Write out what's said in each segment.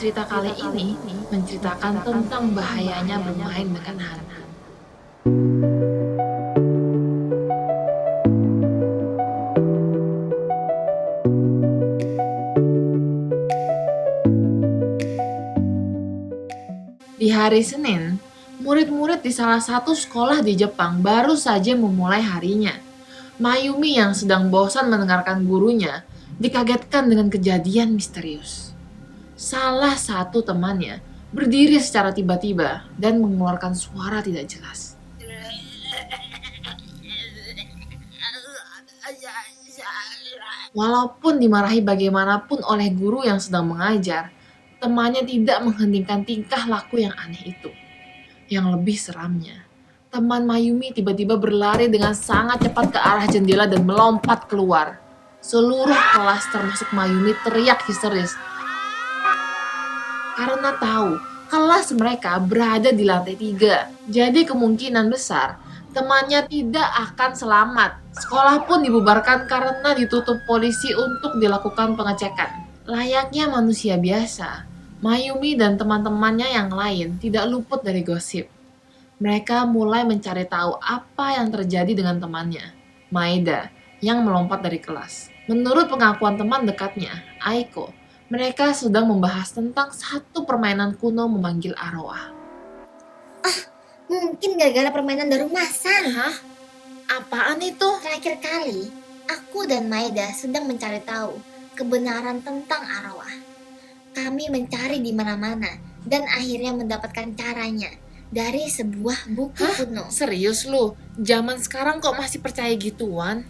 Cerita kali ini menceritakan tentang bahayanya bermain dengan hantu. Di hari Senin, murid-murid di salah satu sekolah di Jepang baru saja memulai harinya. Mayumi yang sedang bosan mendengarkan gurunya dikagetkan dengan kejadian misterius. Salah satu temannya berdiri secara tiba-tiba dan mengeluarkan suara tidak jelas. Walaupun dimarahi bagaimanapun oleh guru yang sedang mengajar, temannya tidak menghentikan tingkah laku yang aneh itu. Yang lebih seramnya, teman Mayumi tiba-tiba berlari dengan sangat cepat ke arah jendela dan melompat keluar. Seluruh kelas termasuk Mayumi teriak histeris karena tahu kelas mereka berada di lantai 3. Jadi kemungkinan besar temannya tidak akan selamat. Sekolah pun dibubarkan karena ditutup polisi untuk dilakukan pengecekan. Layaknya manusia biasa, Mayumi dan teman-temannya yang lain tidak luput dari gosip. Mereka mulai mencari tahu apa yang terjadi dengan temannya, Maeda, yang melompat dari kelas. Menurut pengakuan teman dekatnya, Aiko, mereka sedang membahas tentang satu permainan kuno memanggil arwah. Mungkin gara-gara permainan darumasan. Hah? Apaan itu? Terakhir kali, aku dan Maeda sedang mencari tahu kebenaran tentang arwah. Kami mencari di mana-mana dan akhirnya mendapatkan caranya dari sebuah buku kuno. Serius lu? Zaman sekarang kok masih percaya gituan?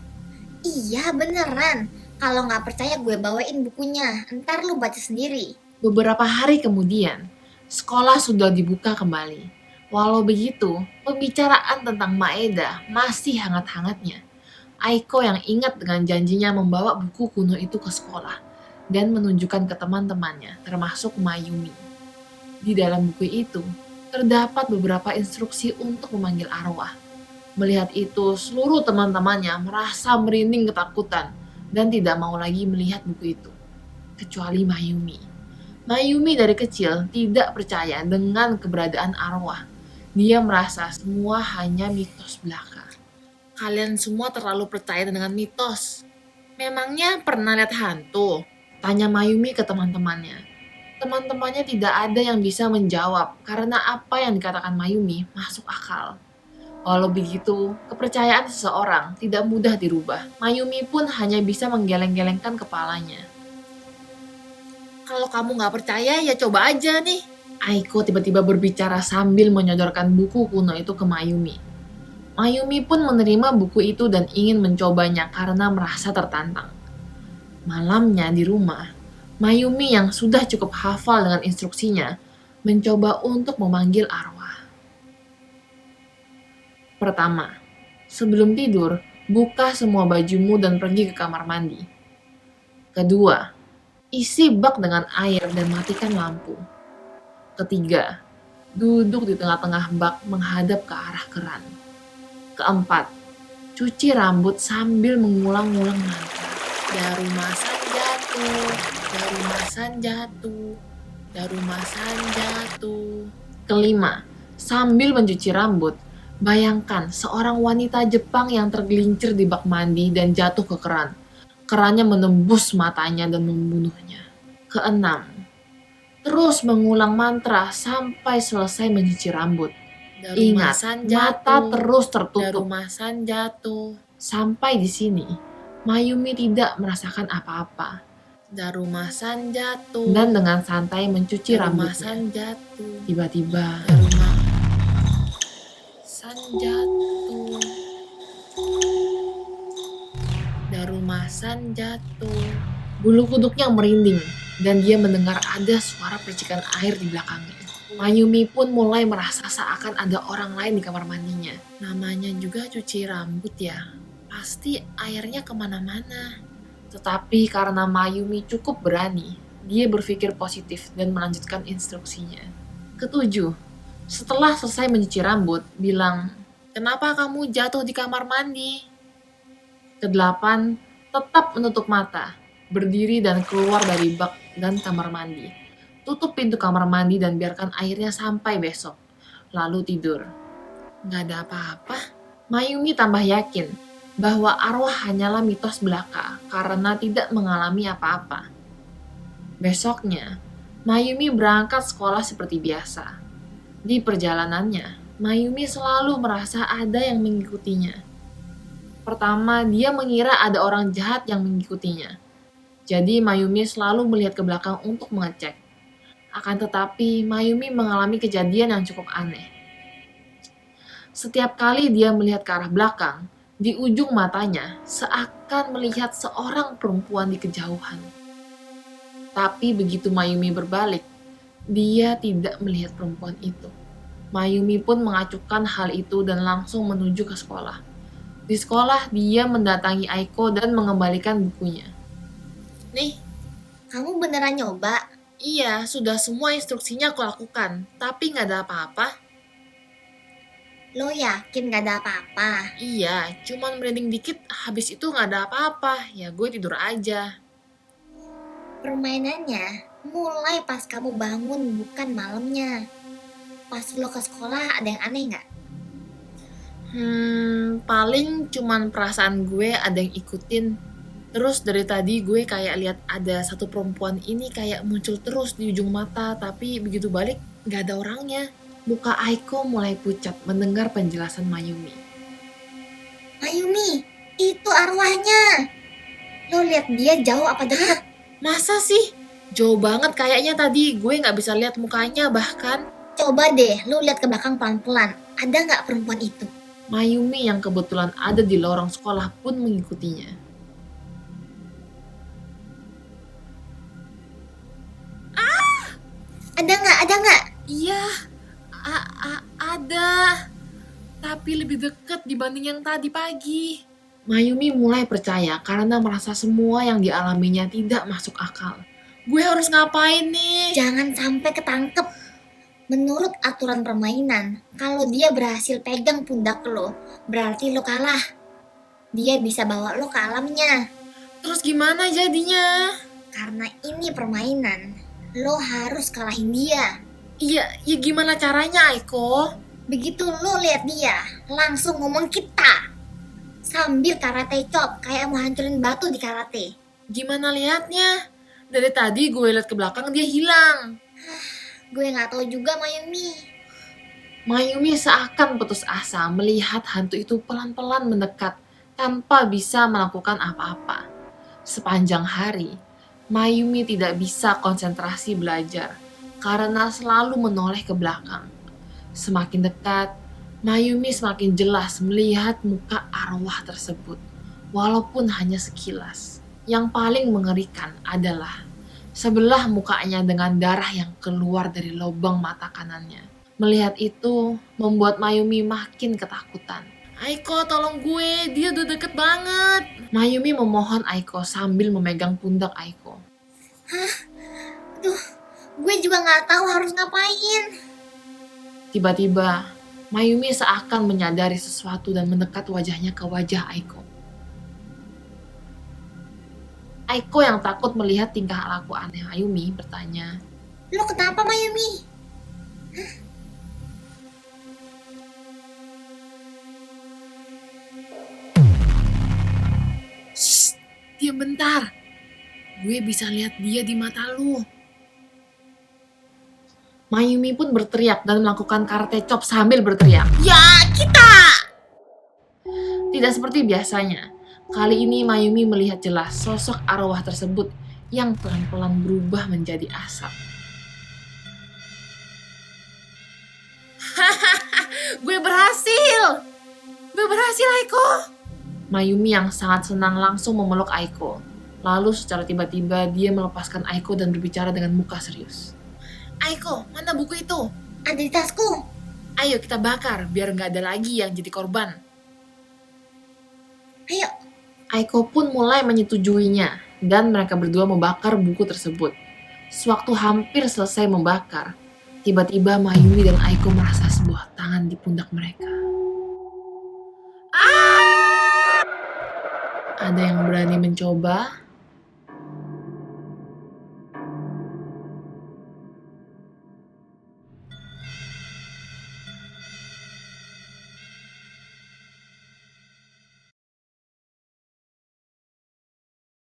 Iya beneran. Kalau nggak percaya gue bawain bukunya. Ntar lu baca sendiri. Beberapa hari kemudian, sekolah sudah dibuka kembali. Walau begitu, pembicaraan tentang Maeda masih hangat-hangatnya. Aiko yang ingat dengan janjinya membawa buku kuno itu ke sekolah dan menunjukkan ke teman-temannya, termasuk Mayumi. Di dalam buku itu, terdapat beberapa instruksi untuk memanggil arwah. Melihat itu, seluruh teman-temannya merasa merinding ketakutan dan tidak mau lagi melihat buku itu, kecuali Mayumi. Mayumi dari kecil tidak percaya dengan keberadaan arwah. Dia merasa semua hanya mitos belaka. Kalian semua terlalu percaya dengan mitos. Memangnya pernah lihat hantu? Tanya Mayumi ke teman-temannya. Teman-temannya tidak ada yang bisa menjawab karena apa yang dikatakan Mayumi masuk akal. Walau begitu, kepercayaan seseorang tidak mudah dirubah. Mayumi pun hanya bisa menggeleng-gelengkan kepalanya. Kalau kamu nggak percaya, ya coba aja nih. Aiko tiba-tiba berbicara sambil menyodorkan buku kuno itu ke Mayumi. Mayumi pun menerima buku itu dan ingin mencobanya karena merasa tertantang. Malamnya di rumah, Mayumi yang sudah cukup hafal dengan instruksinya, mencoba untuk memanggil arwah. Pertama, sebelum tidur, buka semua bajumu dan pergi ke kamar mandi. Kedua, isi bak dengan air dan matikan lampu. Ketiga, duduk di tengah-tengah bak menghadap ke arah keran. Keempat, cuci rambut sambil mengulang-ulang mantra. Darumasan jatuh, darumasan jatuh, darumasan jatuh. Kelima, sambil mencuci rambut, bayangkan seorang wanita Jepang yang tergelincir di bak mandi dan jatuh ke keran. Kerannya menembus matanya dan membunuhnya. Keenam, terus mengulang mantra sampai selesai mencuci rambut. Ingat, mata terus tertutup. Darumasan jatuh. Sampai di sini, Mayumi tidak merasakan apa-apa. Darumasan jatuh. Dan dengan santai mencuci rambutnya. Jatuh. Tiba-tiba, Darumasan jatuh. Darumasan jatuh. Bulu kuduknya merinding dan dia mendengar ada suara percikan air di belakangnya. Mayumi pun mulai merasa seakan ada orang lain di kamar mandinya. Namanya juga cuci rambut ya, pasti airnya kemana-mana. Tetapi karena Mayumi cukup berani, dia berpikir positif dan melanjutkan instruksinya. Ketujuh, setelah selesai mencuci rambut, bilang, "Kenapa kamu jatuh di kamar mandi?" Kedelapan, tetap menutup mata, berdiri dan keluar dari bak dan kamar mandi. tutup pintu kamar mandi dan biarkan airnya sampai besok. Lalu tidur. Gak ada apa-apa. Mayumi tambah yakin bahwa arwah hanyalah mitos belaka karena tidak mengalami apa-apa. Besoknya, Mayumi berangkat sekolah seperti biasa. Di perjalanannya, Mayumi selalu merasa ada yang mengikutinya. Pertama, dia mengira ada orang jahat yang mengikutinya. Jadi Mayumi selalu melihat ke belakang untuk mengecek. Akan tetapi, Mayumi mengalami kejadian yang cukup aneh. Setiap kali dia melihat ke arah belakang, di ujung matanya seakan melihat seorang perempuan di kejauhan. Tapi begitu Mayumi berbalik, dia tidak melihat perempuan itu. Mayumi pun mengacuhkan hal itu dan langsung menuju ke sekolah. Di sekolah, dia mendatangi Aiko dan mengembalikan bukunya. Nih, Kamu beneran nyoba? iya, sudah semua instruksinya aku lakukan, tapi nggak ada apa-apa. Lo yakin gak ada apa-apa? Iya, cuman merinding dikit, habis itu nggak ada apa-apa. Ya gue tidur aja. Permainannya mulai pas kamu bangun, bukan malamnya. Pas lo ke sekolah ada yang aneh gak? Paling cuman perasaan gue ada yang ikutin. Terus dari tadi gue kayak lihat ada satu perempuan ini kayak muncul terus di ujung mata, tapi begitu balik nggak ada orangnya. Muka Aiko mulai pucat mendengar penjelasan Mayumi. Mayumi, itu arwahnya. Lo lihat dia jauh apa dekat? Masa sih? Jauh banget kayaknya tadi, gue nggak bisa lihat mukanya bahkan. Coba deh lo lihat ke belakang pelan-pelan. Ada nggak perempuan itu? Mayumi yang kebetulan ada di lorong sekolah pun mengikutinya. Ada nggak? Ada nggak? Iya, ada. Tapi lebih dekat dibanding yang tadi pagi. Mayumi mulai percaya karena merasa semua yang dialaminya tidak masuk akal. Gue harus ngapain nih? Jangan sampai ketangkep. Menurut aturan permainan, kalau dia berhasil pegang pundak lo, berarti lo kalah. Dia bisa bawa lo ke alamnya. Terus gimana jadinya? Karena ini permainan, lo harus kalahin dia. Iya, ya gimana caranya, Aiko? Begitu lo lihat dia, langsung ngomong kita. Sambil karate chop, kayak mau hancurin batu di karate. Gimana lihatnya? Dari tadi gue lihat ke belakang dia hilang. Gue gak tahu juga Mayumi. Mayumi seakan putus asa melihat hantu itu pelan-pelan mendekat tanpa bisa melakukan apa-apa. Sepanjang hari, Mayumi tidak bisa konsentrasi belajar karena selalu menoleh ke belakang. Semakin dekat, Mayumi semakin jelas melihat muka arwah tersebut, walaupun hanya sekilas. Yang paling mengerikan adalah sebelah mukanya dengan darah yang keluar dari lubang mata kanannya. Melihat itu membuat Mayumi makin ketakutan. Aiko, tolong gue, dia udah deket banget. Mayumi memohon Aiko sambil memegang pundak Aiko. Aduh, gue juga gak tahu harus ngapain. Tiba-tiba, Mayumi seakan menyadari sesuatu dan mendekat wajahnya ke wajah Aiko. Aiko yang takut melihat tingkah laku aneh Mayumi bertanya, Lo kenapa Mayumi? "Shh, diam bentar. Gue bisa lihat dia di mata lu." Mayumi pun berteriak dan melakukan karate chop sambil berteriak, "Ya, kita!" Tidak seperti biasanya. Kali ini Mayumi melihat jelas sosok arwah tersebut yang pelan-pelan berubah menjadi asap. Gue berhasil! Gue berhasil, Aiko! Mayumi yang sangat senang langsung memeluk Aiko. Lalu secara tiba-tiba dia melepaskan Aiko dan berbicara dengan muka serius. Aiko, mana buku itu? Ada di tasku. Ayo kita bakar biar nggak ada lagi yang jadi korban. Ayo. Aiko pun mulai menyetujuinya dan mereka berdua membakar buku tersebut. Sewaktu hampir selesai membakar, tiba-tiba Mayumi dan Aiko merasa sebuah tangan di pundak mereka. Ada yang berani mencoba?